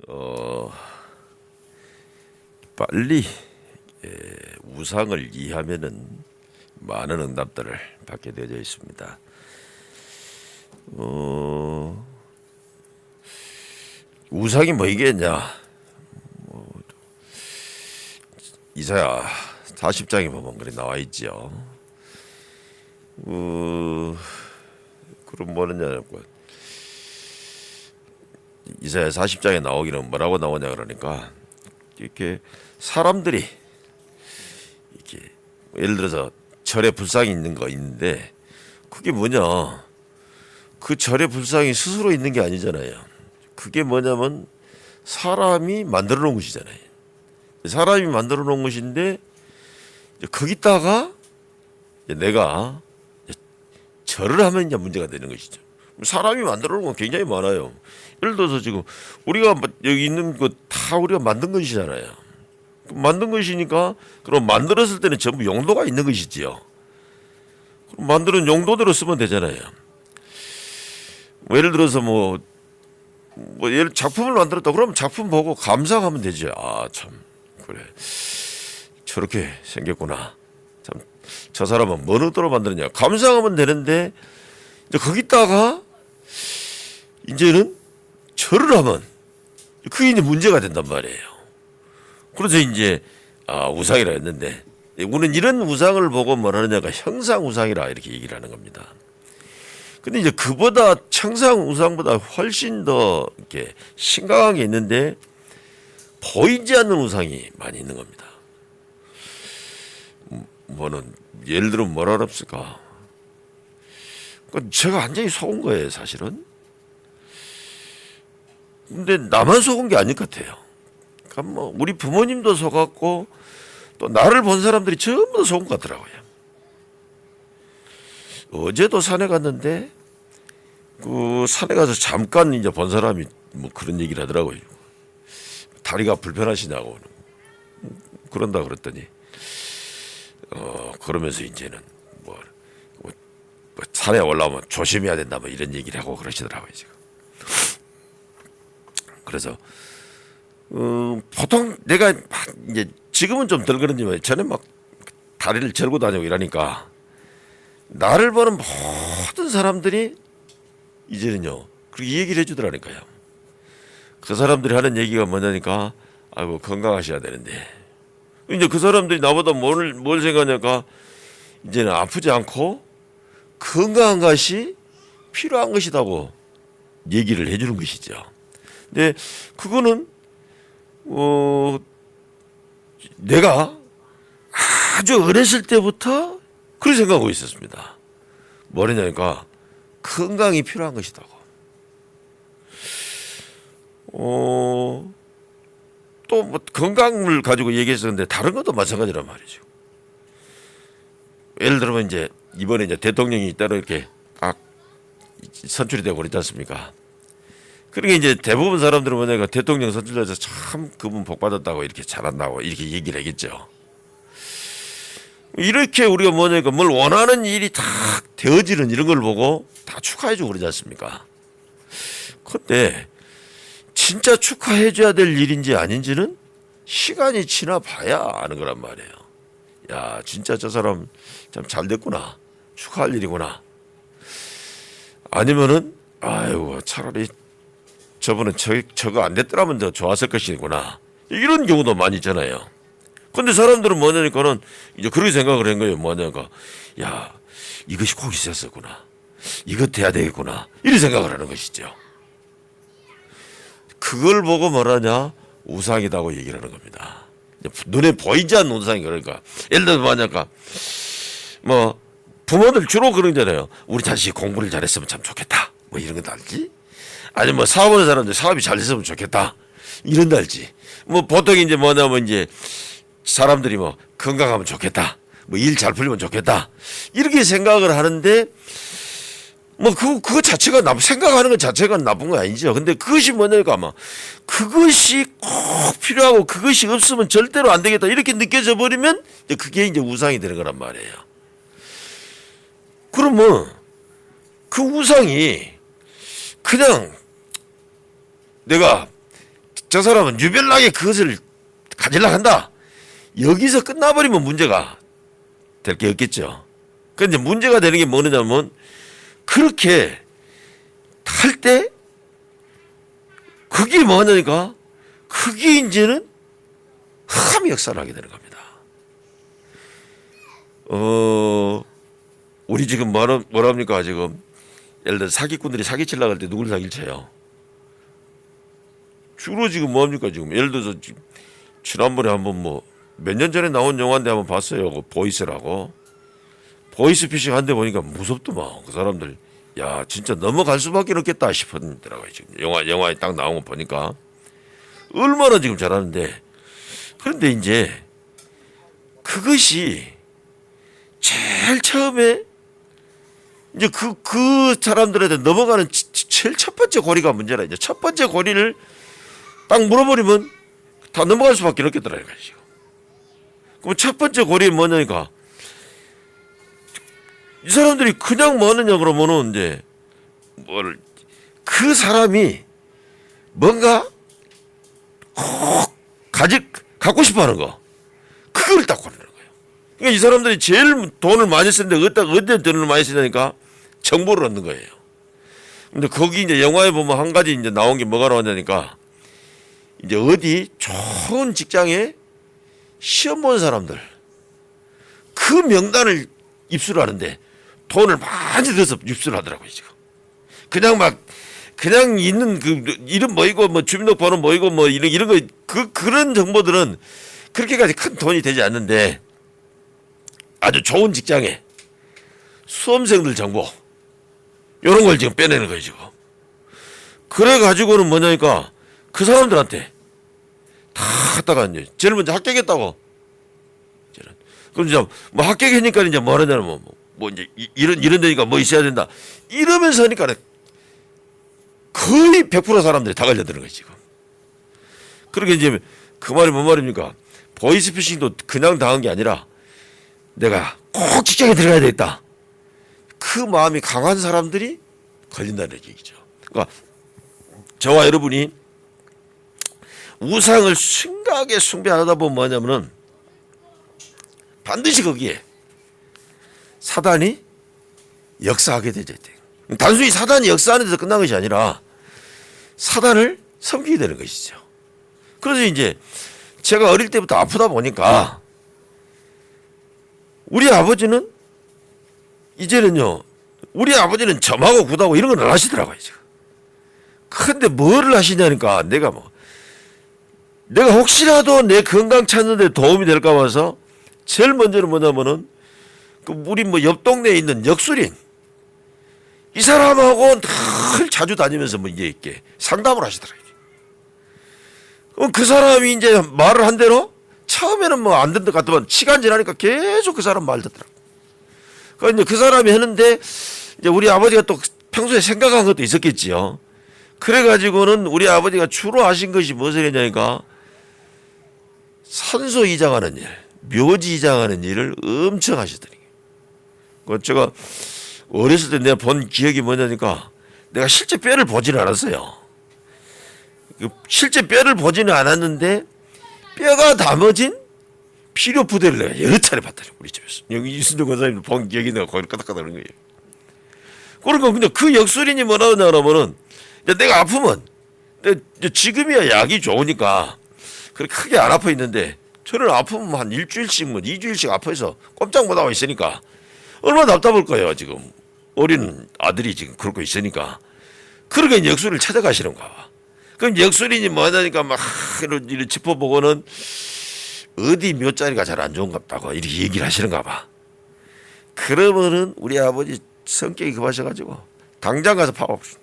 어, 빨리 우상을 이해하면은 많은 응답들을 받게 되어져 있습니다. 어, 우상이 뭐이겠냐? 이사야 40장에 보면 그래 나와 있죠. 그럼 뭐느냐고 이사야 40장에 나오기는 뭐라고 나오냐 그러니까 이렇게 사람들이 이렇게 예를 들어서 절에 불상이 있는 거 있는데 그게 뭐냐? 그 절에 불상이 스스로 있는 게 아니잖아요. 그게 뭐냐면 사람이 만들어 놓은 것이잖아요. 사람이 만들어 놓은 것인데 거기다가 내가 절을 하면 이제 문제가 되는 것이죠. 사람이 만들어 놓은 건 굉장히 많아요. 예를 들어서 지금 우리가 여기 있는 거 다 우리가 만든 것이잖아요. 만든 것이니까 그럼 만들었을 때는 전부 용도가 있는 것이지요. 그럼 만드는 용도대로 쓰면 되잖아요. 뭐 예를 들어서 작품을 만들었다 그러면 작품 보고 감상하면 되죠. 아, 참 그래 저렇게 생겼구나. 참 저 사람은 뭔 의도로 만들었냐 감상하면 되는데 이제 거기다가 이제는 절을 하면 그게 이제 문제가 된단 말이에요. 그래서 이제 우상이라 했는데 우리는 이런 우상을 보고 뭐라느냐가 형상 우상이라 이렇게 얘기를 하는 겁니다. 근데 이제 그보다 형상 우상보다 훨씬 더 이렇게 심각한 게 있는데 보이지 않는 우상이 많이 있는 겁니다. 예를 들면 뭐라 그랬을까? 제가 완전히 속은 거예요, 사실은. 근데 나만 속은 게 아닐 것 같아요. 그러니까 우리 부모님도 속았고 또 나를 본 사람들이 전부 다 속은 것 같더라고요. 어제도 산에 갔는데 그 산에 가서 잠깐 이제 본 사람이 그런 얘기를 하더라고요. 다리가 불편하시냐고 그런다 그랬더니 그러면서 이제는 산에 올라오면 조심해야 된다 이런 얘기를 하고 그러시더라고요 지금. 그래서 보통 내가 이제 지금은 좀 덜 그런지만 전에 다리를 절고 다니고 이러니까 나를 보는 모든 사람들이 이제는요 그렇게 얘기를 해주더라니까요. 그 사람들이 하는 얘기가 뭐냐니까 아이고 건강하셔야 되는데 이제 그 사람들이 나보다 뭘 생각하냐니까 이제는 아프지 않고 건강한 것이 필요한 것이라고 얘기를 해주는 것이죠. 근데 그거는 내가 아주 어렸을 때부터 그런 생각하고 있었습니다. 뭐냐니까 건강이 필요한 것이라고. 또 건강을 가지고 얘기했었는데 다른 것도 마찬가지란 말이죠. 예를 들면 이제 이번에 이제 대통령이 따로 이렇게 딱 선출이 되고 그랬지 않습니까? 그러니까 이제 대부분 사람들은 뭐냐면 대통령 선출돼서 참 그분 복 받았다고 이렇게 잘한다고 이렇게 얘기를 하겠죠. 이렇게 우리가 뭐냐니까 뭘 원하는 일이 딱 되어지는 이런 걸 보고 다 축하해주고 그러지 않습니까? 그런데 진짜 축하해줘야 될 일인지 아닌지는 시간이 지나 봐야 아는 거란 말이에요. 야, 진짜 저 사람 참 잘 됐구나. 축하할 일이구나. 아니면은, 아이고, 차라리 저분은 저거 안 됐더라면 더 좋았을 것이구나. 이런 경우도 많이 있잖아요. 근데 사람들은 뭐냐니까는 이제 그렇게 생각을 한 거예요. 뭐냐니까, 야, 이것이 꼭 있었었구나. 이것 돼야 되겠구나. 이런 생각을 하는 것이죠. 그걸 보고 뭐라냐? 우상이라고 얘기를 하는 겁니다. 눈에 보이지 않는 우상이 그러니까. 예를 들어서 뭐냐니까, 부모들 주로 그러잖아요. 우리 자식이 공부를 잘했으면 참 좋겠다. 이런 거 알지? 아니면 사업하는 사람들 사업이 잘 됐으면 좋겠다. 이런 거 알지? 보통 이제 뭐냐면 이제 사람들이 건강하면 좋겠다. 일 잘 풀리면 좋겠다. 이렇게 생각을 하는데 그거 자체가 생각하는 것 자체가 나쁜 건 아니죠. 근데 그것이 뭐냐니까 그것이 꼭 필요하고 그것이 없으면 절대로 안 되겠다. 이렇게 느껴져 버리면 그게 이제 우상이 되는 거란 말이에요. 그러면 그 우상이 그냥 내가 저 사람은 유별나게 그것을 가지려고 한다. 여기서 끝나버리면 문제가 될 게 없겠죠. 그런데 문제가 되는 게 뭐냐면 그렇게 할 때 그게 뭐냐니까 그게 이제는 흑암의 역사를 하게 되는 겁니다. 우리 지금 뭐랍니까 지금 예를 들어 사기꾼들이 사기치려고 할 때 누굴 사기를 쳐요? 주로 지금 뭐합니까 지금 예를 들어서 지금 지난번에 한번 뭐 몇 년 전에 나온 영화인데 한번 봤어요. 그 보이스라고. 보이스피싱 한데 보니까 무섭더만. 그 사람들 야 진짜 넘어갈 수밖에 없겠다 싶었더라고요. 지금 영화에 딱 나온 거 보니까 얼마나 지금 잘하는데 그런데 이제 그것이 제일 처음에 이제 그 사람들한테 넘어가는 제일 첫 번째 고리가 문제라. 이제 첫 번째 고리를 딱 물어버리면 다 넘어갈 수밖에 없겠더라고요. 그럼 첫 번째 고리는 뭐냐니까 이 사람들이 그냥 뭐 하느냐 그러면은 이제 그 사람이 뭔가 꼭 갖고 싶어 하는 거 그걸 딱 고르는 거예요. 그러니까 이 사람들이 제일 돈을 많이 쓰는데 어디에 돈을 많이 쓰냐니까 정보를 얻는 거예요. 근데 거기 이제 영화에 보면 한 가지 이제 나온 게 뭐가 나왔냐니까 이제 어디 좋은 직장에 시험 본 사람들 그 명단을 입수를 하는데 돈을 많이 들어서 입수를 하더라고요 지금. 그냥 있는 그 이름 뭐이고 뭐 주민등록번호 뭐이고 뭐 이런 거 그런 정보들은 그렇게까지 큰 돈이 되지 않는데 아주 좋은 직장에 수험생들 정보 이런 걸 지금 빼내는 거예요 지금. 그래 가지고는 뭐냐니까 그 사람들한테 다 갖다가 이제 제일 먼저 합격했다고. 그럼 이제 뭐 합격했니까 이제 뭐 하느냐면 뭐 이제 이런 데니까 뭐 있어야 된다. 이러면서 하니까 거의 100% 사람들이 다 걸려드는 거지 지금. 그러게 이제 그 말이 뭔 말입니까? 보이스피싱도 그냥 당한 게 아니라 내가 꼭 직장에 들어가야 되겠다. 그 마음이 강한 사람들이 걸린다는 얘기죠. 그러니까 저와 여러분이 우상을 심각하게 숭배하다 보면 뭐냐면은 반드시 거기에 사단이 역사하게 되죠. 단순히 사단이 역사하는 데서 끝난 것이 아니라 사단을 섬기게 되는 것이죠. 그래서 이제 제가 어릴 때부터 아프다 보니까 우리 아버지는 이제는요 우리 아버지는 점하고 굿하고 이런 건 안 하시더라고요. 근데 뭐를 하시냐니까 내가 혹시라도 내 건강 찾는 데 도움이 될까 봐서 제일 먼저는 뭐냐면은 그 우리 뭐 옆 동네에 있는 역술인 이 사람하고 늘 자주 다니면서 뭐 이제 이렇게 상담을 하시더라고요. 그럼 그 사람이 이제 말을 한 대로 처음에는 뭐 안 듣는 것 같더만 시간 지나니까 계속 그 사람 말 듣더라고요. 그러니까 이제 그 사람이 했는데 이제 우리 아버지가 또 평소에 생각한 것도 있었겠지요. 그래가지고는 우리 아버지가 주로 하신 것이 무엇을 했냐니까 산소 이장하는 일, 묘지 이장하는 일을 엄청 하시더니. 제가 어렸을 때 내가 본 기억이 뭐냐니까 내가 실제 뼈를 보지는 않았어요. 실제 뼈를 보지는 않았는데 뼈가 담아진 피료 부대를 내가 여러 차례 봤더니 우리 집에서. 여기 이순정 권사님 본 기억이 내가 거기를 까닥까닥 하는 거예요. 그러니까 근데 그 역술인이 뭐라 하냐면은 내가 아프면 지금이야 약이 좋으니까 그렇게 크게 안 아파 있는데 저는 아프면 한 일주일씩 뭐 2주일씩 아파서 꼼짝 못하고 있으니까 얼마나 답답할 거예요 지금. 어린 아들이 지금 그러고 있으니까. 그러니까 역술을 찾아가시는가 봐. 그럼 역술인이 뭐 하냐니까 막 이렇게 짚어보고는 어디 묘자리가 잘 안 좋은갑다고 이렇게 얘기를 하시는가 봐. 그러면은 우리 아버지 성격이 급하셔가지고 당장 가서 파봅시다.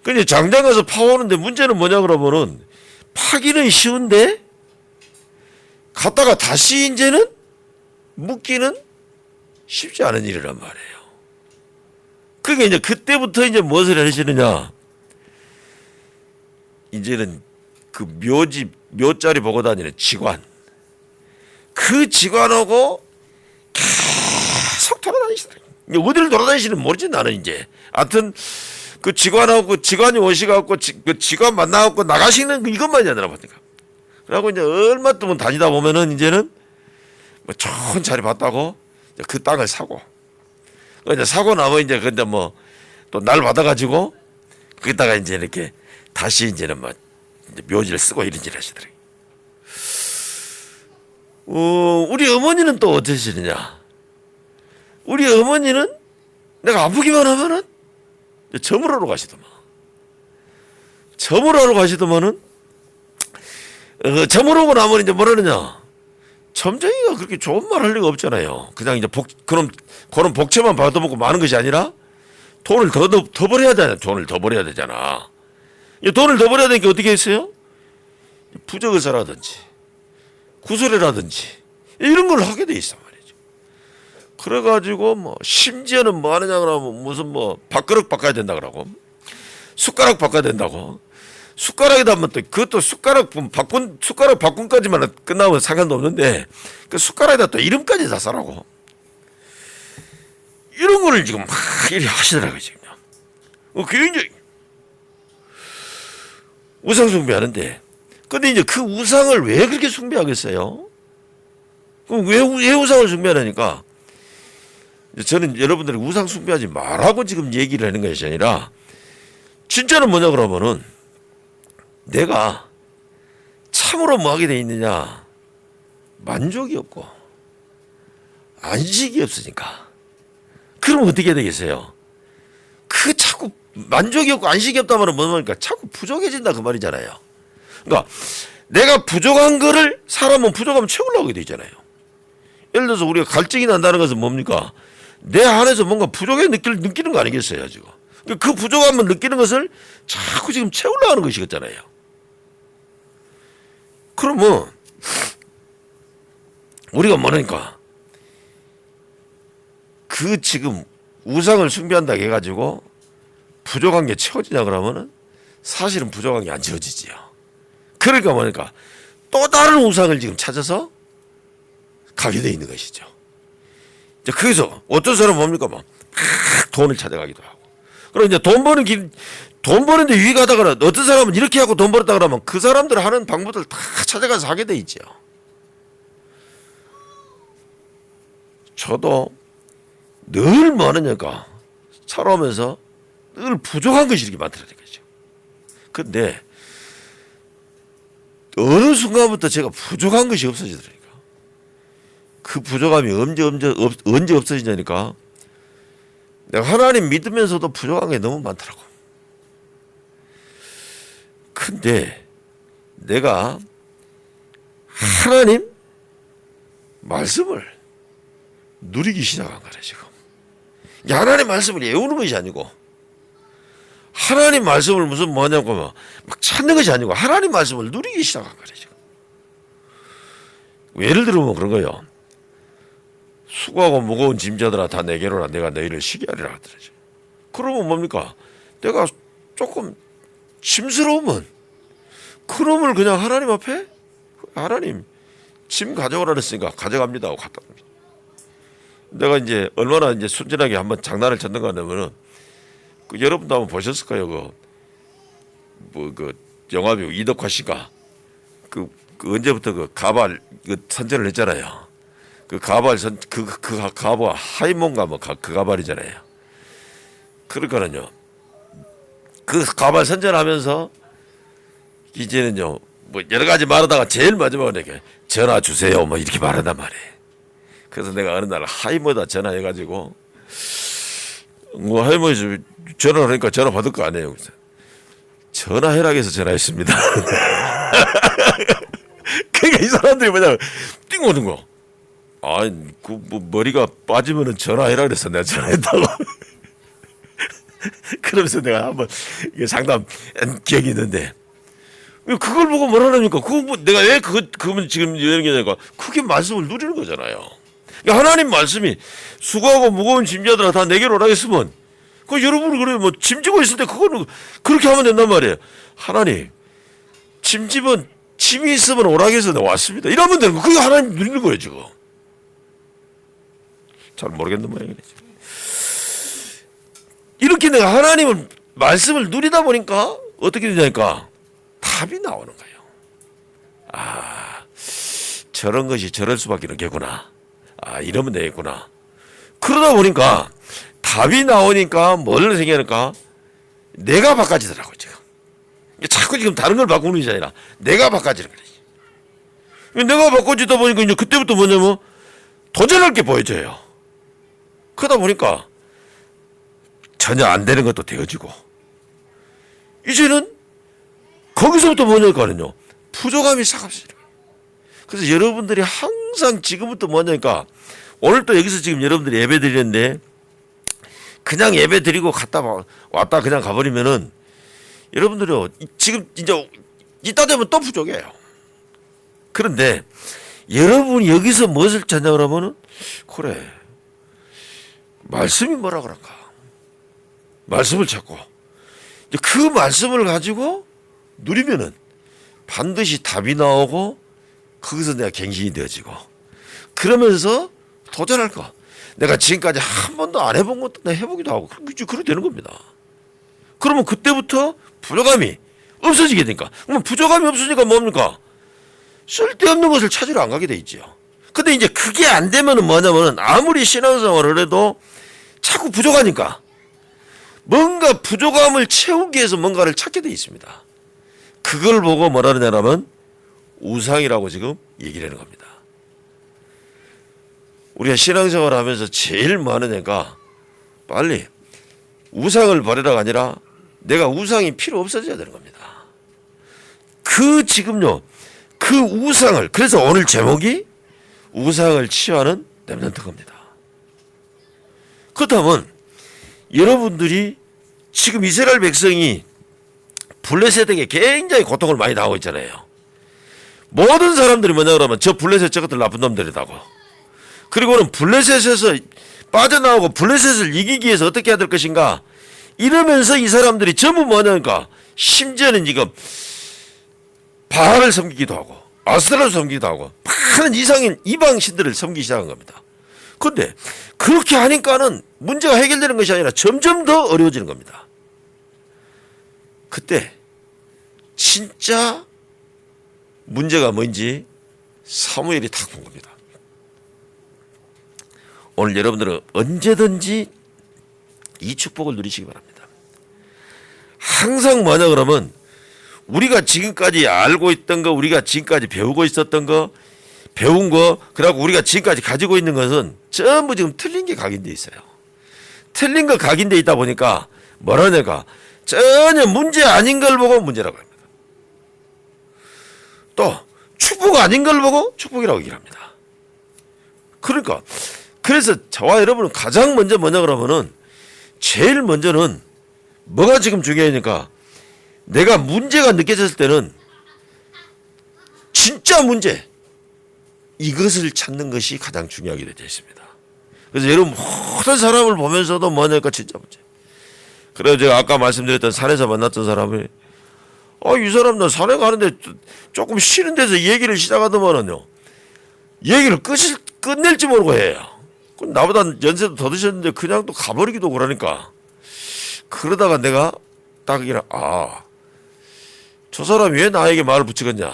근데 당장 가서 파오는데 문제는 뭐냐 그러면은 파기는 쉬운데 갔다가 다시 이제는 묻기는 쉽지 않은 일이란 말이에요. 그러니까 이제 그때부터 이제 무엇을 하시느냐. 이제는 그 묘자리 보고 다니는 직관. 그 직관하고 계속 돌아다니시더라고요. 어디를 돌아다니시는 모르지 나는 이제. 하여튼 그 직관하고 직관이 오시갖고 그 직관 만나갖고 나가시는 이것만 이제 하나 보니까. 그러고 이제 얼마 동안 다니다 보면은 이제는 뭐 좋은 자리 봤다고 이제 그 땅을 사고. 이제 사고 나면 이제 근데 뭐 또 날 받아가지고 거기다가 이제 이렇게 다시 이제는 뭐 이제 묘지를 쓰고 이런 일 하시더라고요. 우리 어머니는 또 어떠시느냐? 우리 어머니는 내가 아프기만 하면은 점을 하러 가시더만. 점을 하러 가시더만은 점을 오고 나면 이제 뭐라느냐? 점쟁이가 그렇게 좋은 말 할 리가 없잖아요. 그냥 이제 그런 복채만 받아먹고 마는 것이 아니라 돈을 더 벌어야 되잖아. 돈을 더 벌어야 되잖아. 돈을 더 벌어야 되니까 어떻게 했어요? 부적의사라든지 구설이라든지 이런 걸 하게 돼 있단 말이죠. 그래가지고 뭐 심지어는 뭐 하느냐 그러면 무슨 뭐 밥그릇 바꿔야 된다 그러고 숟가락 바꿔야 된다고. 숟가락에다 하면 또 그것도 숟가락 바꾼까지만 끝나면 상관도 없는데 그 숟가락에다 또 이름까지 다 써라고. 이런 거를 지금 막 이렇게 하시더라고요 지금. 굉장히 우상 숭배하는데, 근데 이제 그 우상을 왜 그렇게 숭배하겠어요? 그럼 왜 우상을 숭배하니까? 저는 여러분들이 우상 숭배하지 말라고 지금 얘기를 하는 것이 아니라, 진짜는 뭐냐 그러면은 내가 참으로 뭐 하게 돼 있느냐? 만족이 없고 안식이 없으니까. 그럼 어떻게 되겠어요? 그 자꾸 만족이 없고 안식이 없다면 뭐니까 자꾸 부족해진다 그 말이잖아요. 그러니까 내가 부족한 거를 사람은 부족하면 채우려고 하게 되잖아요. 예를 들어서 우리가 갈증이 난다는 것은 뭡니까? 내 안에서 뭔가 부족해 느끼는 거 아니겠어요 지금? 그 부족함을 느끼는 것을 자꾸 지금 채우려고 하는 것이겠잖아요. 그러면 우리가 뭐라니까 그 지금 우상을 숭배한다 해가지고 부족한 게 채워지냐 그러면은 사실은 부족한 게 안 채워지지요. 그러니까 뭐니까 또 다른 우상을 지금 찾아서 가게 돼 있는 것이죠. 이제 거기서 어떤 사람은 뭡니까 막 돈을 찾아가기도 하고. 그럼 이제 돈 버는데 유익하다거나 어떤 사람은 이렇게 하고 돈 벌었다 그러면 그 사람들 하는 방법들 다 찾아가서 하게 돼 있죠. 저도 늘 뭐 하느냐가 살아오면서 늘 부족한 것이 이렇게 많더라는 거죠. 근데 어느 순간부터 제가 부족한 것이 없어지더라니까. 그 부족함이 언제 없어지냐니까 내가 하나님 믿으면서도 부족한 게 너무 많더라고. 근데 내가 하나님 말씀을 누리기 시작한 거래 지금. 하나님 말씀을 외우는 것이 아니고 하나님 말씀을 무슨 뭐냐고 막 찾는 것이 아니고 하나님 말씀을 누리기 시작한 거래 지금. 예를 들면 그런 거예요. 수고하고 무거운 짐자들아 다 내게로 라 내가 너희를 쉬게 하리라 하더라죠. 그러면 뭡니까? 내가 조금 짐스러우면 그놈을 그냥 하나님 앞에 하나님 짐 가져오라 그랬으니까 가져갑니다 하고 갖다 옵니다. 내가 이제 얼마나 이제 순진하게 한번 장난을 쳤는가 하면은 그 여러분도 한번 보셨을 거예요. 그 영화배우 이덕화 씨가 그 언제부터 그 가발 선전을 했잖아요. 그 가발 그 가발 하이몬가 뭐 그 가발이잖아요. 그러니까는요. 그 가발 선전하면서 이제는요 뭐 여러 가지 말하다가 제일 마지막에 이렇게 전화 주세요 뭐 이렇게 말한단 말이에요. 그래서 내가 어느 날 하이모다 전화해가지고 뭐 하이모 전화를 하니까 전화 받을 거 아니에요. 그래서 전화해라 해서 전화했습니다. 그러니까 이 사람들이 뭐냐면 띵 오는 거. 아, 뭐 머리가 빠지면은 전화해라 그래서 내가 전화했다고. 그러면서 내가 한번 상담 기억이 있는데 그걸 보고 뭐라니까 그거 뭐 내가 왜 그건 지금 얘기하니까 그게 말씀을 누리는 거잖아요. 그러니까 하나님 말씀이 수고하고 무거운 짐자들아 다 내게로 오라 했으면 그 여러분이 그래 뭐 짐지고 있을 때 그거는 그렇게 하면 된단 말이에요. 하나님 짐이 있으면 오라 해서 내가 왔습니다. 이러면 되는 거. 그게 하나님 누리는 거예요 지금. 잘 모르겠는 모양이네 지금. 이렇게 내가 하나님을 말씀을 누리다 보니까 어떻게 되냐니까 답이 나오는 거예요. 아, 저런 것이 저럴 수밖에 없겠구나. 아, 이러면 되겠구나. 그러다 보니까 답이 나오니까 뭘 생각하니까 내가 바꿔지더라고요, 지금. 자꾸 지금 다른 걸 바꾸는 게 아니라 내가 바꿔지는 거지. 내가 바꿔지다 보니까 이제 그때부터 뭐냐면 도전할 게 보여져요. 그러다 보니까 전혀 안 되는 것도 되어지고 이제는 거기서부터 뭐냐니까는요 부족함이 싹 없어지는 거예요. 그래서 여러분들이 항상 지금부터 뭐냐니까 오늘 또 여기서 지금 여러분들이 예배 드리는데 그냥 예배 드리고 갔다 왔다 그냥 가버리면은 여러분들이 지금 이제 이따 되면 또 부족해요. 그런데 여러분이 여기서 무엇을 찾냐 그러면은 그래 말씀이 뭐라 그럴까 말씀을 찾고 그 말씀을 가지고 누리면은 반드시 답이 나오고 거기서 내가 갱신이 되어지고 그러면서 도전할 거 내가 지금까지 한 번도 안 해본 것도 내가 해보기도 하고 그렇게 되는 겁니다. 그러면 그때부터 부족함이 없어지게 되니까 그러면 부족함이 없으니까 뭡니까 쓸데없는 것을 찾으러 안 가게 돼 있죠. 근데 이제 그게 안 되면은 뭐냐면은 아무리 신앙생활을 해도 자꾸 부족하니까 뭔가 부족함을 채우기 위해서 뭔가를 찾게 돼 있습니다. 그걸 보고 뭐라 그러냐면 우상이라고 지금 얘기를 하는 겁니다. 우리가 신앙생활을 하면서 제일 많은 애가 빨리 우상을 버리라가 아니라 내가 우상이 필요 없어져야 되는 겁니다. 지금요 그 우상을 그래서 오늘 제목이 우상을 치유하는 렘넌트 겁니다. 그렇다면 여러분들이 지금 이스라엘 백성이 블레셋에게 굉장히 고통을 많이 당하고 있잖아요. 모든 사람들이 뭐냐 그러면 저 블레셋 저것들 나쁜 놈들이라고. 그리고는 블레셋에서 빠져나오고 블레셋을 이기기 위해서 어떻게 해야 될 것인가 이러면서 이 사람들이 전부 뭐냐니까 심지어는 지금 바알을 섬기기도 하고 아스타를 섬기기도 하고 많은 이방 신들을 섬기기 시작한 겁니다. 그런데 그렇게 하니까는 문제가 해결되는 것이 아니라 점점 더 어려워지는 겁니다. 그때 진짜 문제가 뭔지 사무엘이 딱 본 겁니다. 오늘 여러분들은 언제든지 이 축복을 누리시기 바랍니다. 항상 뭐냐 그러면 우리가 지금까지 알고 있던 거 우리가 지금까지 배우고 있었던 거 배운 거 그리고 우리가 지금까지 가지고 있는 것은 전부 지금 틀린 게 각인되어 있어요. 틀린 거 각인되어 있다 보니까 뭐라냐가 전혀 문제 아닌 걸 보고 문제라고 합니다. 또 축복 아닌 걸 보고 축복이라고 얘기를 합니다. 그러니까 그래서 저와 여러분은 가장 먼저 뭐냐 그러면은 제일 먼저는 뭐가 지금 중요하니까 내가 문제가 느껴졌을 때는 진짜 문제 이것을 찾는 것이 가장 중요하게 되어 있습니다. 그래서 여러분 모든 사람을 보면서도 뭐냐니까 진짜 문제. 그래서 제가 아까 말씀드렸던 산에서 만났던 사람이 이 사람 나 산에 가는데 조금 쉬는 데서 얘기를 시작하더만은요 얘기를 끝낼지 모르고 해요. 나보다 연세도 더 드셨는데 그냥 또 가버리기도 그러니까 그러다가 내가 딱 이래 저 사람이 왜 나에게 말을 붙이겠냐.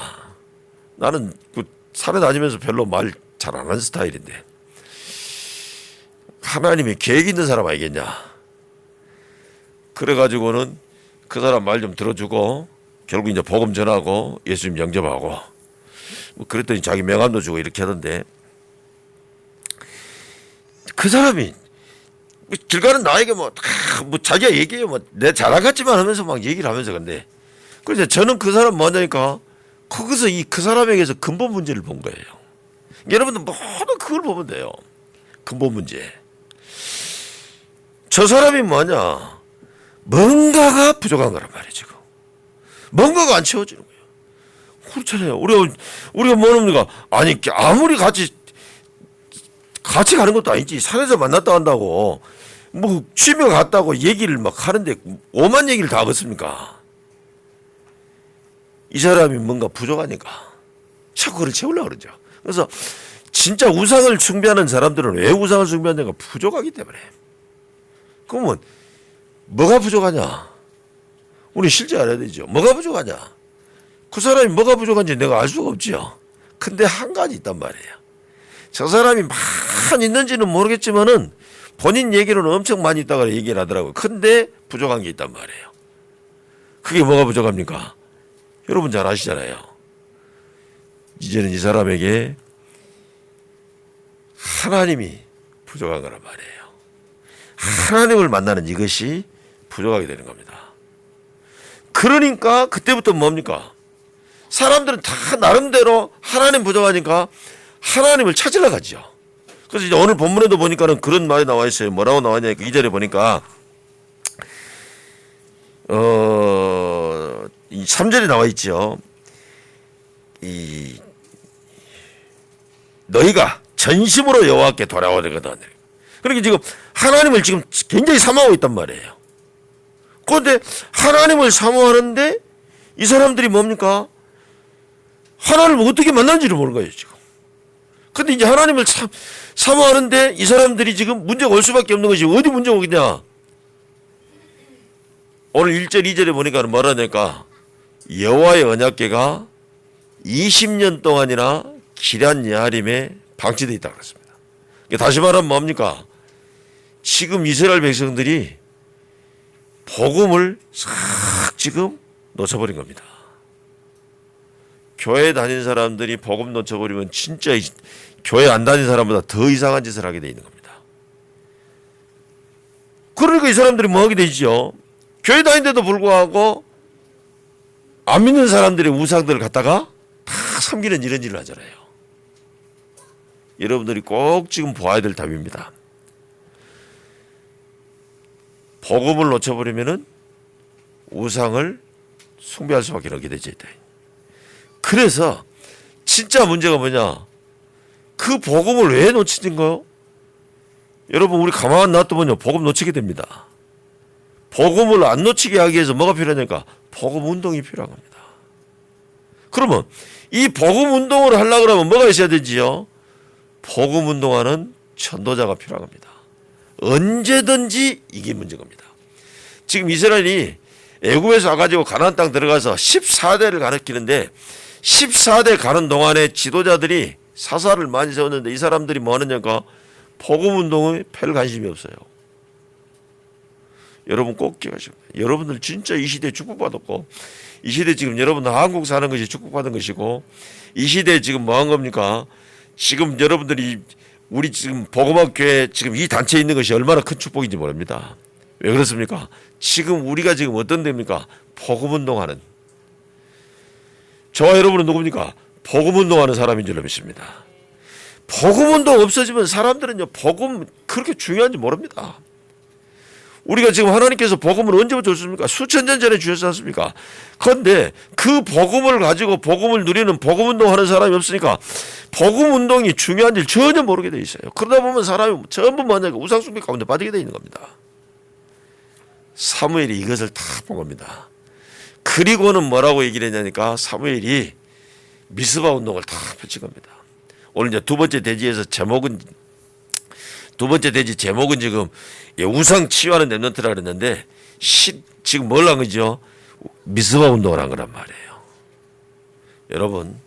나는 그 산에 다니면서 별로 말 잘 안 하는 스타일인데 하나님이 계획 있는 사람 아니겠냐. 그래가지고는 그 사람 말 좀 들어주고 결국 이제 복음 전하고 예수님 영접하고 뭐 그랬더니 자기 명함도 주고 이렇게 하던데 그 사람이 길 가는 나에게 뭐 자기가 얘기해요. 뭐 내 자랑 같지만 하면서 막 얘기를 하면서 근데 그래서 저는 그 사람 뭐냐니까 거기서 그 사람에게서 근본 문제를 본 거예요. 여러분들 모두 그걸 보면 돼요. 근본 문제. 저 사람이 뭐냐 뭔가가 부족한 거란 말이에요. 지금 뭔가가 안 채워지는 거예요. 그렇잖아요. 우리가 뭐합니까 아니 아무리 같이 가는 것도 아니지. 산에서 만났다 한다고 뭐 취미가 같다고 얘기를 막 하는데 오만 얘기를 다 하겠습니까? 이 사람이 뭔가 부족하니까 자꾸 그걸 채우려고 그러죠. 그래서 진짜 우상을 숭배하는 사람들은 왜 우상을 숭배하냐가 부족하기 때문에. 그러면 뭐가 부족하냐? 우리 실제 알아야 되죠. 뭐가 부족하냐? 그 사람이 뭐가 부족한지 내가 알 수가 없지요. 근데 한 가지 있단 말이에요. 저 사람이 많이 있는지는 모르겠지만은 본인 얘기로는 엄청 많이 있다고 얘기를 하더라고요. 근데 부족한 게 있단 말이에요. 그게 뭐가 부족합니까? 여러분 잘 아시잖아요. 이제는 이 사람에게 하나님이 부족한 거란 말이에요. 하나님을 만나는 이것이 부족하게 되는 겁니다. 그러니까 그때부터 뭡니까? 사람들은 다 나름대로 하나님 부족하니까 하나님을 찾으러 가죠. 그래서 이제 오늘 본문에도 보니까는 그런 말이 나와 있어요. 뭐라고 나왔냐? 2절에 보니까 이 3절에 나와 있죠. 이 너희가 전심으로 여호와께 돌아와야 되거든. 그러니까 지금 하나님을 지금 굉장히 사모하고 있단 말이에요. 그런데 하나님을 사모하는데 이 사람들이 뭡니까? 하나님을 어떻게 만나는지를 모르는 거예요, 지금. 근데 이제 하나님을 사모하는데 이 사람들이 지금 문제가 올 수밖에 없는 것이 어디 문제가 오겠냐? 오늘 1절, 2절에 보니까 뭐라 하니까 여호와의 언약궤가 20년 동안이나 기럇 여아림에 방치되어 있다고 그랬습니다. 다시 말하면 뭡니까? 지금 이스라엘 백성들이 복음을 싹 지금 놓쳐버린 겁니다. 교회 다닌 사람들이 복음 놓쳐버리면 진짜 교회 안 다닌 사람보다 더 이상한 짓을 하게 돼 있는 겁니다. 그러니까 이 사람들이 뭐 하게 되죠? 교회 다니는데도 불구하고 안 믿는 사람들의 우상들을 갖다가 다 섬기는 이런 일을 하잖아요. 여러분들이 꼭 지금 보아야 될 답입니다. 복음을 놓쳐버리면은 우상을 숭배할 수밖에 없게 되죠. 그래서 진짜 문제가 뭐냐? 그 복음을 왜 놓치는가요? 여러분 우리 가만 놔두면요 복음 놓치게 됩니다. 복음을 안 놓치게 하기 위해서 뭐가 필요하니까 복음 운동이 필요한 겁니다. 그러면 이 복음 운동을 하려고 그러면 뭐가 있어야 되지요? 복음 운동하는 전도자가 필요한 겁니다. 언제든지 이게 문제인 겁니다. 지금 이스라엘이 애굽에서 와가지고 가나안 땅 들어가서 14대를 가르치는데 14대 가는 동안에 지도자들이 사사를 많이 세웠는데 이 사람들이 뭐 하느냐가 복음 운동에 별 관심이 없어요. 여러분 꼭 기억하십시오. 여러분들 진짜 이 시대에 축복받았고 이 시대 지금 여러분들 한국 사는 것이 축복받은 것이고 이 시대에 지금 뭐 한 겁니까? 지금 여러분들이 우리 지금 복음학교에 지금 이 단체에 있는 것이 얼마나 큰 축복인지 모릅니다. 왜 그렇습니까? 지금 우리가 지금 어떤 데입니까? 복음 운동하는 저와 여러분은 누굽니까? 복음 운동하는 사람인 줄로 믿습니다. 복음 운동 없어지면 사람들은요 복음 그렇게 중요한지 모릅니다. 우리가 지금 하나님께서 복음을 언제부터 줬습니까? 수천 년 전에 주셨지 않습니까? 그런데 그 복음을 가지고 복음을 누리는 복음 운동하는 사람이 없으니까 복음 운동이 중요한지 전혀 모르게 돼 있어요. 그러다 보면 사람이 전부 뭐냐면 우상숭배 가운데 빠지게 돼 있는 겁니다. 사무엘이 이것을 다 본 겁니다. 그리고는 뭐라고 얘기를 했냐니까 사무엘이 미스바 운동을 다 펼친 겁니다. 오늘 이제 두 번째 대지에서 두 번째 대지 제목은 지금 우상 치유하는 렘넌트라 그랬는데 지금 뭘 한 거죠? 미스바 운동을 한 거란 말이에요. 여러분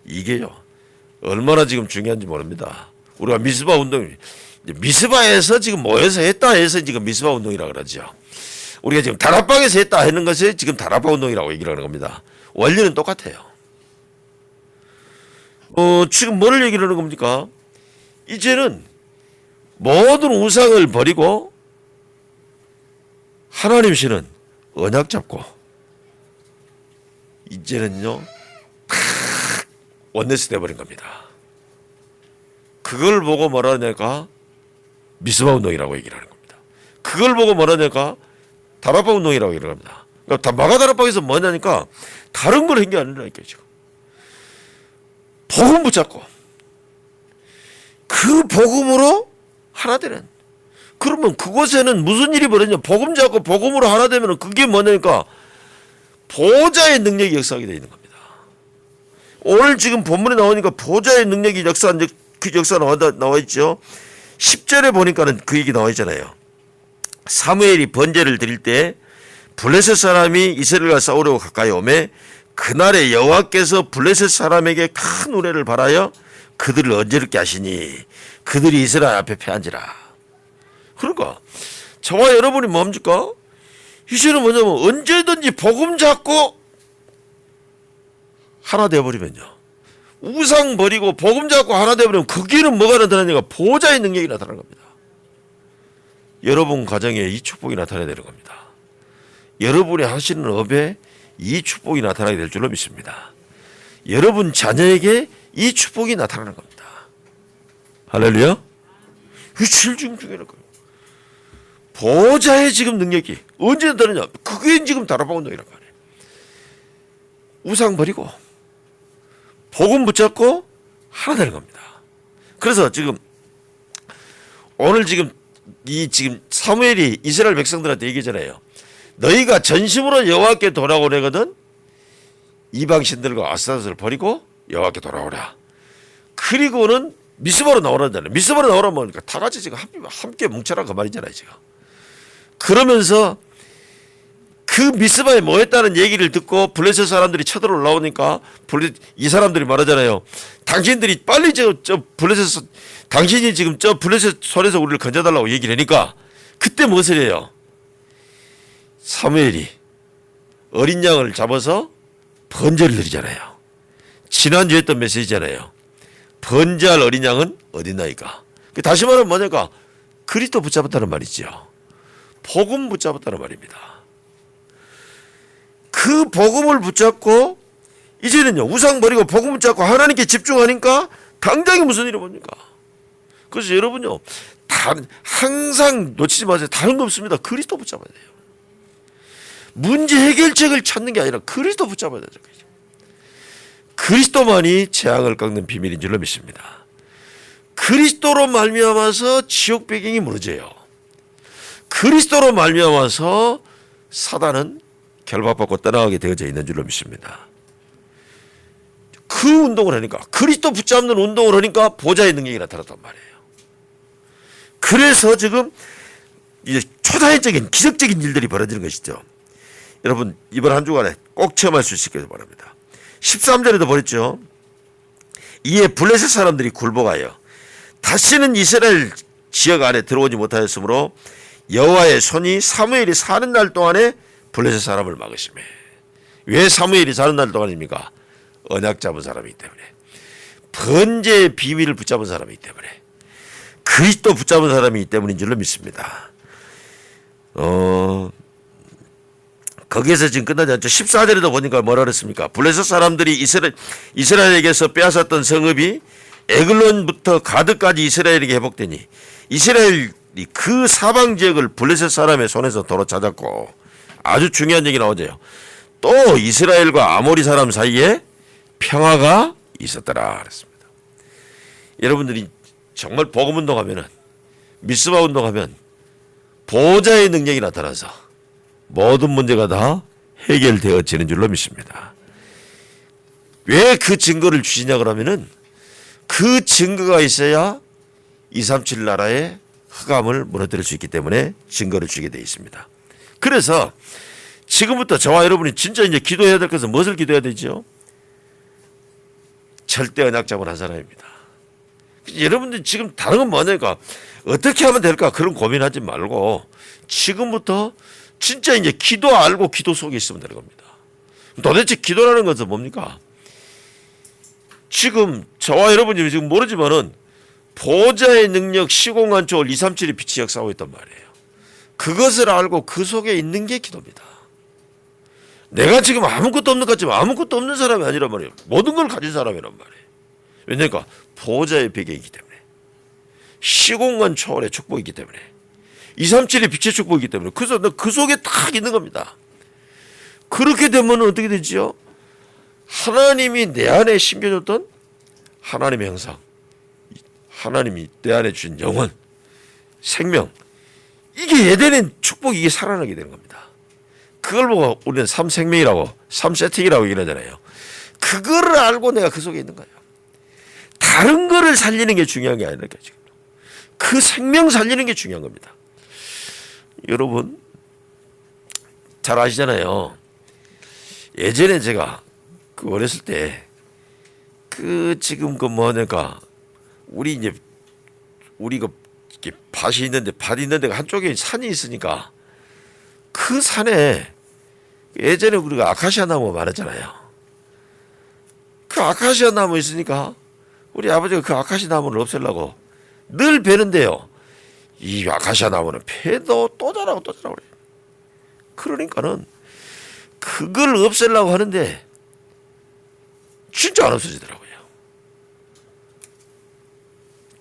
이게요 얼마나 지금 중요한지 모릅니다. 우리가 미스바 운동 미스바에서 지금 모여서 했다 해서 지금 미스바 운동이라고 그러죠. 우리가 지금 다락방에서 했다 하는 것이 지금 다락방 운동이라고 얘기를 하는 겁니다. 원리는 똑같아요. 지금 뭘 얘기를 하는 겁니까? 이제는 모든 우상을 버리고 하나님 씨는 언약 잡고 이제는요 원네스 돼버린 겁니다. 그걸 보고 뭐라 하냐니까 미스바 운동이라고 얘기를 하는 겁니다. 그걸 보고 뭐라 하냐니까 다락방 운동이라고 얘기를 합니다. 그러니까 마가다락방에서 뭐냐니까 다른 걸 한 게 아니라니까요. 지금 복음 붙잡고 그 복음으로 하나 되는. 그러면 그곳에는 무슨 일이 벌어지냐? 복음 잡고 복음으로 하나 되면 그게 뭐냐니까 보좌의 능력이 역사하게 되어 있는 겁니다. 오늘 지금 본문에 나오니까 보좌의 능력이 그 역사 나와 있죠. 10절에 보니까는 그 얘기 나와 있잖아요. 사무엘이 번제를 드릴 때 블레셋 사람이 이스라엘과 싸우려고 가까이 오매 그날에 여호와께서 블레셋 사람에게 큰 우레를 발하여 그들을 언제롭게 하시니 그들이 이스라엘 앞에 패한지라. 그러니까 저와 여러분이 뭡니까? 이제는 뭐냐면 언제든지 복음 잡고 하나 되어버리면요, 우상 버리고 복음 잡고 하나 되어버리면 거기는 뭐가 나타나냐가 보좌의 능력이 나타나는 겁니다. 여러분 가정에 이 축복이 나타나야 되는 겁니다. 여러분이 하시는 업에 이 축복이 나타나게 될 줄로 믿습니다. 여러분 자녀에게 이 축복이 나타나는 겁니다. 할렐루야. 이게 제일 지금 중요한 거예요. 보좌의 지금 능력이 언제 나타나냐, 그게 지금 다락방 운동이란 말이에요. 우상 버리고 복음 붙잡고 하나 되는 겁니다. 그래서 지금 오늘 지금 사무엘이 이스라엘 백성들한테 얘기잖아요. 너희가 전심으로 여호와께 돌아오려거든 이방 신들과 아스타롯을 버리고 여호와께 돌아오라. 그리고는 미스바로 나오라잖아요. 미스바로 나오라면 뭐니까 다 같이 지금 함께 뭉쳐라 그 말이잖아요. 지금 그러면서 그 미스바에 모였다는 얘기를 듣고 블레셋 사람들이 쳐들어 올라오니까 이 사람들이 말하잖아요. 당신들이 빨리 당신이 지금 저 블레셋 손에서 우리를 건져달라고 얘기를 하니까 그때 무엇을 해요? 사무엘이 어린 양을 잡아서 번제를 드리잖아요. 지난주에 했던 메시지잖아요. 번제할 어린 양은 어딨나이까? 다시 말하면 뭐냐까? 그리스도 붙잡았다는 말이죠. 복음 붙잡았다는 말입니다. 그 복음을 붙잡고 이제는요, 우상 버리고 복음 붙잡고 하나님께 집중하니까 당장에 무슨 일이 뭡니까? 그래서 여러분요, 항상 놓치지 마세요. 다른 거 없습니다. 그리스도 붙잡아야 돼요. 문제 해결책을 찾는 게 아니라 그리스도 붙잡아야 되죠. 그리스도만이 재앙을 꺾는 비밀인 줄로 믿습니다. 그리스도로 말미암아서 지옥 배경이 무너져요. 그리스도로 말미암아서 사단은 결박받고 떠나가게 되어져 있는 줄로 믿습니다. 그 운동을 하니까, 그리스도 붙잡는 운동을 하니까 보좌의 능력이 나타났단 말이에요. 그래서 지금 이제 초자연적인 기적적인 일들이 벌어지는 것이죠. 여러분 이번 한 주간에 꼭 체험할 수 있기를 바랍니다. 13절에도 보였죠. 이에 블레셋 사람들이 굴복하여 다시는 이스라엘 지역 안에 들어오지 못하였으므로 여호와의 손이 사무엘이 사는 날 동안에 블레셋 사람을 막으시매. 왜 사무엘이 사는 날 동안입니까? 언약 잡은 사람이기 때문에, 번제의 비밀을 붙잡은 사람이기 때문에, 그리스도 붙잡은 사람이기 때문인 줄로 믿습니다. 거기에서 지금 끝나지 않죠. 14절에도 보니까 뭐라 그랬습니까? 블레셋 사람들이 이스라엘에게서 빼앗았던 성읍이 에글론부터 가드까지 이스라엘에게 회복되니 이스라엘이 그 사방 지역을 블레셋 사람의 손에서 도로 찾았고, 아주 중요한 얘기 나오죠. 또 이스라엘과 아모리 사람 사이에 평화가 있었더라 그랬습니다. 여러분들이 정말 복음 운동하면은, 미스바 운동하면 보좌의 능력이 나타나서 모든 문제가 다 해결되어지는 줄로 믿습니다. 왜 그 증거를 주시냐 그러면은, 그 증거가 있어야 237 나라의 흑암을 무너뜨릴 수 있기 때문에 증거를 주게 되어 있습니다. 그래서 지금부터 저와 여러분이 진짜 이제 기도해야 될 것은 무엇을 기도해야 되죠? 절대 언약 잡은 한 사람입니다. 여러분들 지금 다른 건 뭐냐니까, 어떻게 하면 될까 그런 고민하지 말고 지금부터 진짜 이제 기도 알고 기도 속에 있으면 되는 겁니다. 도대체 기도라는 것은 뭡니까? 지금 저와 여러분이 지금 모르지만은 보좌의 능력 시공간 초월 237이 빛이 역사하고 있단 말이에요. 그것을 알고 그 속에 있는 게 기도입니다. 내가 지금 아무것도 없는 것 같지만 아무것도 없는 사람이 아니란 말이에요. 모든 걸 가진 사람이란 말이에요. 왜냐니까 보좌의 배경이기 때문에, 시공간 초월의 축복이기 때문에, 237의 빛의 축복이기 때문에, 그래서 그 속에 딱 있는 겁니다. 그렇게 되면 어떻게 되지요? 하나님이 내 안에 심겨줬던 하나님의 형상, 하나님이 내 안에 주신 영혼, 생명, 이게 에덴의 축복이 이게 살아나게 되는 겁니다. 그걸 보고 우리는 삼생명이라고, 삼세팅이라고 얘기하잖아요. 그거를 알고 내가 그 속에 있는 거예요. 다른 거를 살리는 게 중요한 게 아니라 지금 그 생명 살리는 게 중요한 겁니다. 여러분, 잘 아시잖아요. 예전에 제가 그 어렸을 때 그 지금 그 뭐냐까 우리 이제 우리가 이렇게 밭이 있는데 밭 있는 데가 한쪽에 산이 있으니까 그 산에 예전에 우리가 아카시아 나무 많았잖아요. 그 아카시아 나무 있으니까 우리 아버지가 그 아카시아 나무를 없애려고 늘 베는데요. 이 아카시아 나무는 패도 또 자라고 또 자라고 그래요. 그러니까는 그걸 없애려고 하는데 진짜 안 없어지더라고요.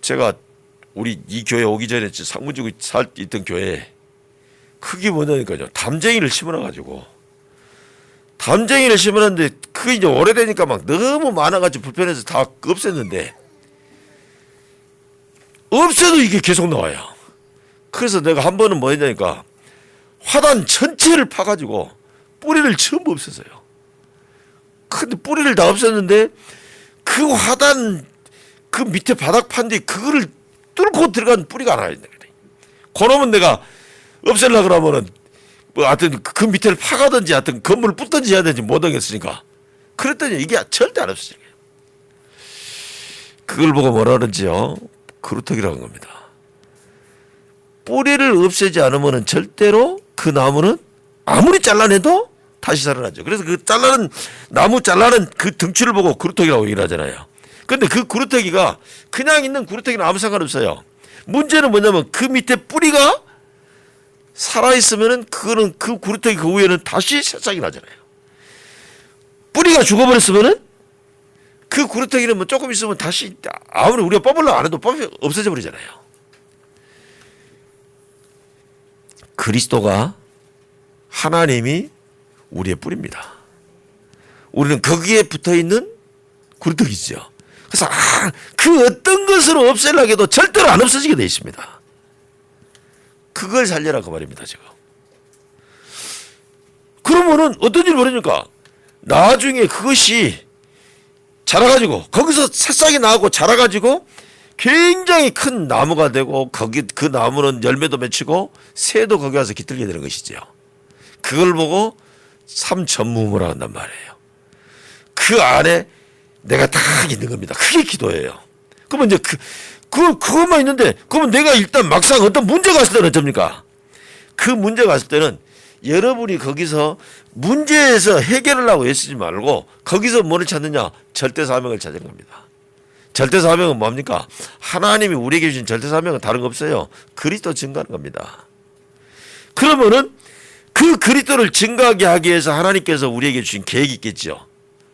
제가 우리 이 교회 오기 전에 상문지구 있던 교회에 그게 뭐냐니까요. 담쟁이를 심어놔가지고 담쟁이를 심어놨는데 그게 이제 오래되니까 막 너무 많아가지고 불편해서 다 없앴는데 없애도 이게 계속 나와요. 그래서 내가 한 번은 뭐 했냐니까 화단 전체를 파가지고 뿌리를 전부 없앴어요. 근데 뿌리를 다 없앴는데 그 화단 그 밑에 바닥 판 뒤 그거를 뚫고 들어간 뿌리가 하나 있네. 그러면 내가 없애려고 그러면은 뭐 하여튼 그 밑에를 파가든지 하여튼 건물을 붙든지 해야 되지 못하겠으니까 그랬더니 이게 절대 안 없어져요. 그걸 보고 뭐라 그러지요? 그루터기라는 겁니다. 뿌리를 없애지 않으면은 절대로 그 나무는 아무리 잘라내도 다시 살아나죠. 그래서 그 나무 잘라낸 그 덩치를 보고 그루터기라고 얘기를 하잖아요. 근데 그 그루터기가 그냥 있는 그루터기는 아무 상관없어요. 문제는 뭐냐면 그 밑에 뿌리가 살아있으면은 그거는 그 그루터기 그 위에는 다시 새싹이 나잖아요. 뿌리가 죽어버렸으면은 그 그루터기는 뭐 조금 있으면 다시 아무리 우리가 뽑으려고 안 해도 없어져 버리잖아요. 그리스도가 하나님이 우리의 뿌리입니다. 우리는 거기에 붙어있는 그루터기죠. 그래서 그 어떤 것으로 없애려고 해도 절대로 안 없어지게 되어 있습니다. 그걸 살려라 그 말입니다. 지금. 그러면은 어떤 일이 벌어집니까? 나중에 그것이 자라가지고 거기서 새싹이 나고 자라가지고 굉장히 큰 나무가 되고 거기 그 나무는 열매도 맺히고 새도 거기 와서 깃들게 되는 것이죠. 그걸 보고 삼천무무라 한단 말이에요. 그 안에 내가 다 있는 겁니다. 그게 기도예요. 그러면 이제 그것만 있는데 그러면 내가 일단 막상 어떤 문제가 왔을 때는 어쩝니까? 그 문제가 왔을 때는 여러분이 거기서 문제에서 해결하려고 애쓰지 말고 거기서 뭐를 찾느냐? 절대사명을 찾는 겁니다. 절대사명은 뭡니까? 하나님이 우리에게 주신 절대사명은 다른 거 없어요. 그리스도 증거하는 겁니다. 그러면은 그 그리스도를 증거하게 하기 위해서 하나님께서 우리에게 주신 계획이 있겠죠.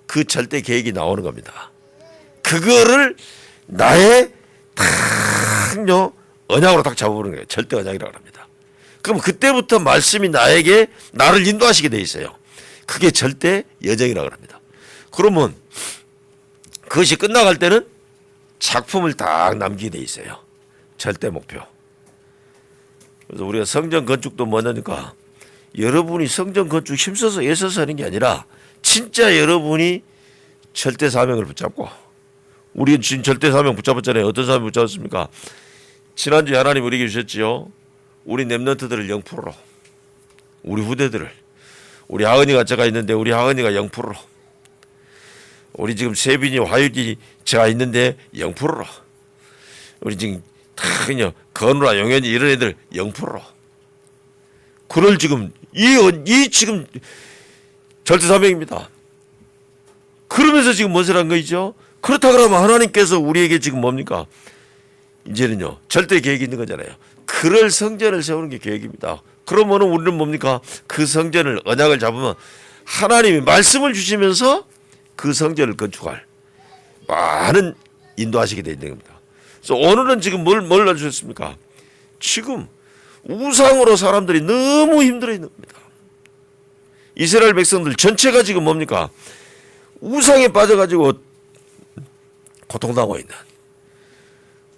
그 절대 계획이 나오는 겁니다. 그거를 나의 탁요 언약으로 딱 잡아보는 거예요. 절대 언약이라고 합니다. 그럼 그때부터 말씀이 나를 인도하시게 돼 있어요. 그게 절대 여정이라고 합니다. 그러면 그것이 끝나갈 때는 작품을 딱 남기게 돼 있어요. 절대 목표. 그래서 우리가 성전 건축도 뭐냐니까 여러분이 성전 건축 힘써서 애써서 하는 게 아니라 진짜 여러분이 절대 사명을 붙잡고 우리는 지금 절대 사명 붙잡았잖아요. 어떤 사명 붙잡았습니까? 지난주에 하나님 우리에게 주셨지요. 우리 랩런트들을 0%로 우리 후대들을 우리 하은이가 제가 있는데 우리 하은이가 0%로 우리 지금 세빈이 화유지 제가 있는데 0%로 우리 지금 다 그냥 건우라 영현이 이런 애들 0%로 그걸 지금 이 지금 절대 사명입니다. 그러면서 지금 무엇을 한 거죠? 그렇다 그러면 하나님께서 우리에게 지금 뭡니까? 이제는요 절대 계획이 있는 거잖아요. 그럴 성전을 세우는 게 계획입니다. 그러면 우리는 뭡니까? 그 성전을 언약을 잡으면 하나님이 말씀을 주시면서 그 성전을 건축할 많은 인도하시게 되어 있는 겁니다. 그래서 오늘은 지금 뭘 알려주셨습니까? 지금 우상으로 사람들이 너무 힘들어 있는 겁니다. 이스라엘 백성들 전체가 지금 뭡니까? 우상에 빠져가지고 고통당하고 있는.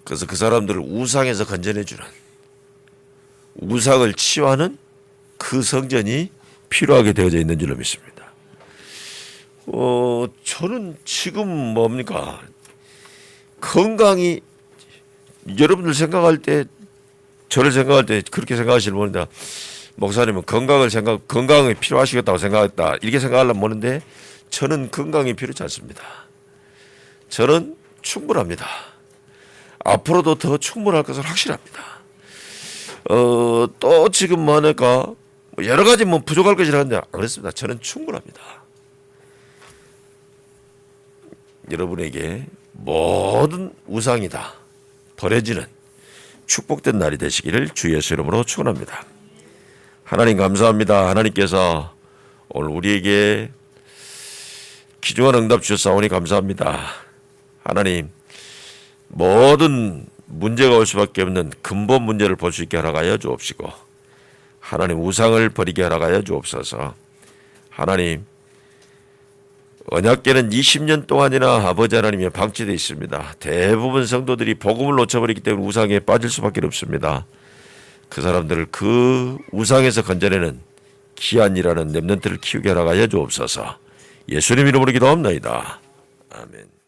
그래서 그 사람들을 우상에서 건져내주는 우상을 치유하는 그 성전이 필요하게 되어져 있는 줄로 믿습니다. 저는 지금 뭡니까? 건강이 여러분들 생각할 때 저를 생각할 때 그렇게 생각하시는 분인데 목사님은 건강이 필요하시겠다고 생각했다. 이렇게 생각하려면 뭐는데 저는 건강이 필요치 않습니다. 저는 충분합니다. 앞으로도 더 충분할 것은 확실합니다. 또 지금 뭐니까 여러 가지 뭐 부족할 것이라는데 안 그렇습니다. 저는 충분합니다. 여러분에게 모든 우상이 다 버려지는 축복된 날이 되시기를 주 예수 이름으로 축원합니다. 하나님 감사합니다. 하나님께서 오늘 우리에게 귀중한 응답 주셨사오니 감사합니다. 하나님 모든 문제가 올 수밖에 없는 근본 문제를 볼 수 있게 허락하여 주옵시고 하나님 우상을 버리게 허락하여 주옵소서. 하나님 언약궤는 20년 동안이나 아버지 하나님의 방치되어 있습니다. 대부분 성도들이 복음을 놓쳐버리기 때문에 우상에 빠질 수밖에 없습니다. 그 사람들을 그 우상에서 건져내는 귀한 일하는 렘넌트를 키우게 허락하여 주옵소서. 예수님 이름으로 기도합나이다. 아멘.